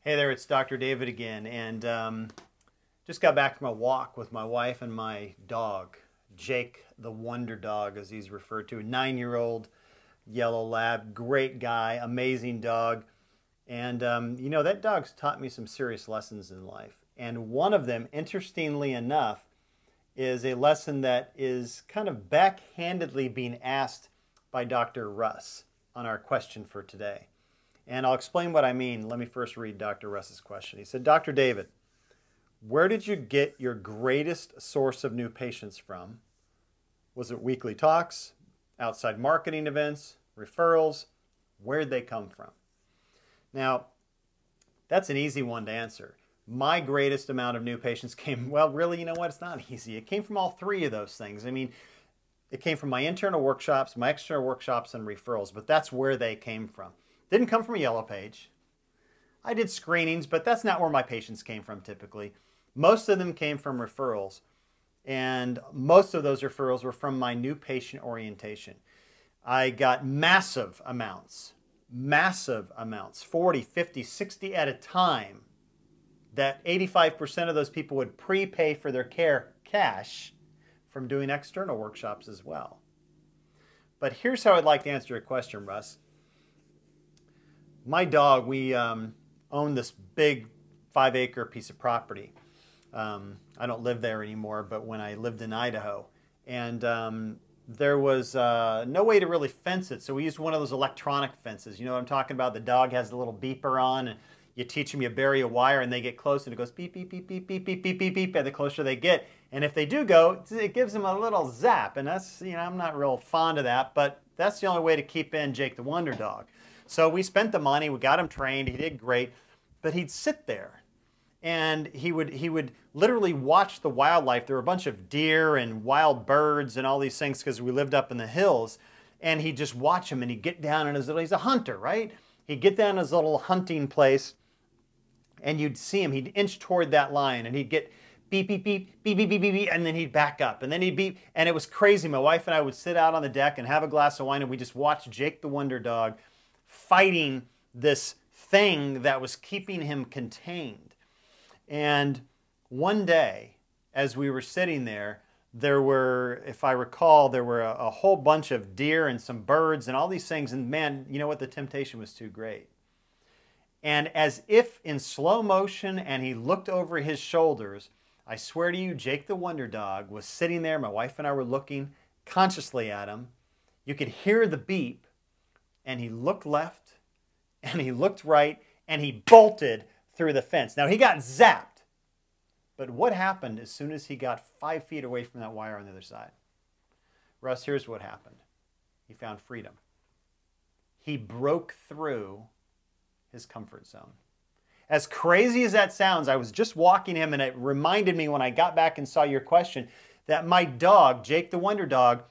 Hey there, it's Dr. David again, and just got back from a walk with my wife and my dog, Jake the Wonder Dog, as he's referred to, a 9-year-old yellow lab, great guy, amazing dog, and you know, that dog's taught me some serious lessons in life, and one of them, interestingly enough, is a lesson that is kind of backhandedly being asked by Dr. Russ on our question for today. And I'll explain what I mean. Let me first read Dr. Russ's question. He said, Dr. David, where did you get your greatest source of new patients from? Was it weekly talks, outside marketing events, referrals? Where'd they come from? Now, that's an easy one to answer. My greatest amount of new patients came, well, really, you know what? It's not easy. It came from all three of those things. I mean, it came from my internal workshops, my external workshops, and referrals, but that's where they came from. Didn't come from a yellow page. I did screenings, but that's not where my patients came from typically. Most of them came from referrals, and most of those referrals were from my new patient orientation. I got massive amounts, 40, 50, 60 at a time, that 85% of those people would prepay for their care cash from doing external workshops as well. But here's how I'd like to answer your question, Russ. My dog, we own this big 5-acre piece of property. I don't live there anymore, but when I lived in Idaho, and there was no way to really fence it, so we used one of those electronic fences. You know what I'm talking about? The dog has the little beeper on, and you teach them, you bury a wire, and they get close, and it goes beep, beep, beep, beep, beep, beep, beep, beep, beep, and the closer they get. And if they do go, it gives them a little zap, and that's, you know, I'm not real fond of that, but that's the only way to keep in Jake the Wonder Dog. So we spent the money, we got him trained, he did great, but he'd sit there and he would literally watch the wildlife. There were a bunch of deer and wild birds and all these things because we lived up in the hills, and he'd just watch them, and he'd get down in his little, he's a hunter, right? He'd get down in his little hunting place, and you'd see him, he'd inch toward that lion, and he'd get beep, beep, beep, beep, beep, beep, beep, beep, and then he'd back up, and then he'd beep, and it was crazy. My wife and I would sit out on the deck and have a glass of wine, and we just watch Jake the Wonder Dog fighting this thing that was keeping him contained. And one day, as we were sitting there, there were, if I recall, there were a whole bunch of deer and some birds and all these things, and man, you know what, the temptation was too great. And as if in slow motion, and he looked over his shoulders, I swear to you, Jake the Wonder Dog was sitting there, my wife and I were looking consciously at him. You could hear the beep, and he looked left, and he looked right, and he bolted through the fence. Now, he got zapped, but what happened as soon as he got 5 feet away from that wire on the other side? Russ, here's what happened. He found freedom. He broke through his comfort zone. As crazy as that sounds, I was just walking him, and it reminded me when I got back and saw your question that my dog, Jake the Wonder Dog,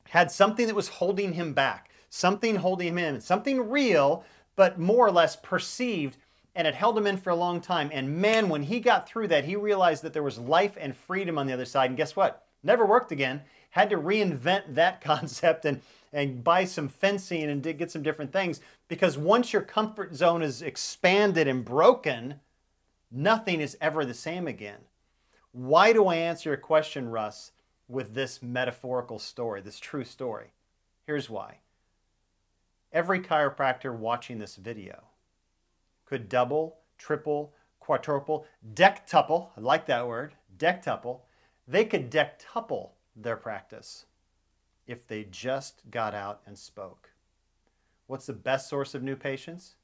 had something that was holding him back. Something holding him in, something real, but more or less perceived, and it held him in for a long time. And man, when he got through that, he realized that there was life and freedom on the other side. And guess what? Never worked again. Had to reinvent that concept and buy some fencing and get some different things. Because once your comfort zone is expanded and broken, nothing is ever the same again. Why do I answer your question, Russ, with this metaphorical story, this true story? Here's why. Every chiropractor watching this video could double, triple, quadruple, dectuple, I like that word, dectuple. They could dectuple their practice if they just got out and spoke. What's the best source of new patients?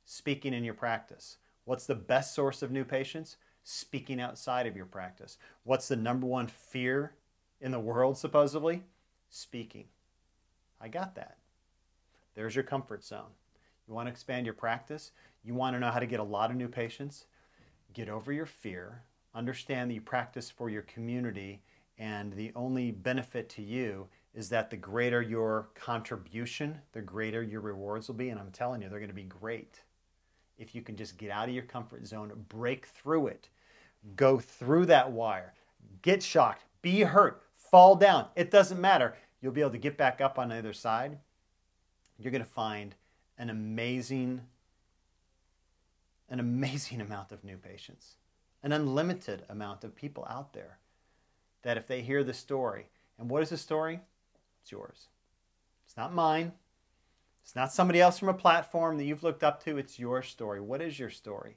Speaking in your practice. What's the best source of new patients? Speaking outside of your practice. What's the #1 fear in the world, supposedly? Speaking. I got that. There's your comfort zone. You want to expand your practice? You want to know how to get a lot of new patients? Get over your fear. Understand that you practice for your community, and the only benefit to you is that the greater your contribution, the greater your rewards will be. And I'm telling you, they're going to be great. If you can just get out of your comfort zone, break through it, go through that wire, get shocked, be hurt, fall down. It doesn't matter. You'll be able to get back up on the other side. You're going to find an amazing an amazing amount of new patients, an unlimited amount of people out there that if they hear the story, and what is the story? It's yours. It's not mine. It's not somebody else from a platform that you've looked up to. It's your story. What is your story?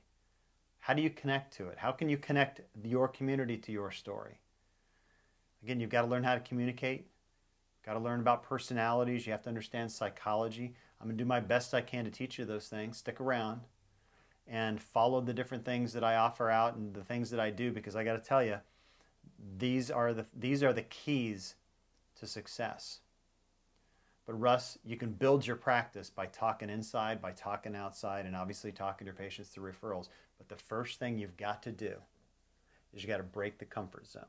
How do you connect to it? How can you connect your community to your story? Again, you've got to learn how to communicate. You've got to learn about personalities. You have to understand psychology. I'm going to do my best I can to teach you those things. Stick around and follow the different things that I offer out and the things that I do, because I got to tell you, these are the keys to success. But Russ, you can build your practice by talking inside, by talking outside, and obviously talking to your patients through referrals. But the first thing you've got to do is you got to break the comfort zone.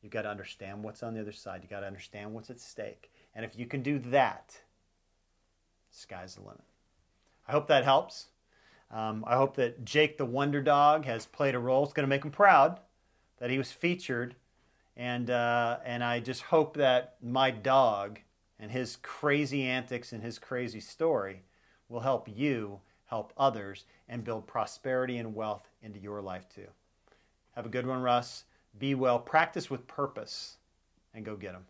You've got to understand what's on the other side. You've got to understand what's at stake. And if you can do that, sky's the limit. I hope that helps. I hope that Jake the Wonder Dog has played a role. It's going to make him proud that he was featured. And I just hope that my dog and his crazy antics and his crazy story will help you help others and build prosperity and wealth into your life too. Have a good one, Russ. Be well, practice with purpose, and go get them.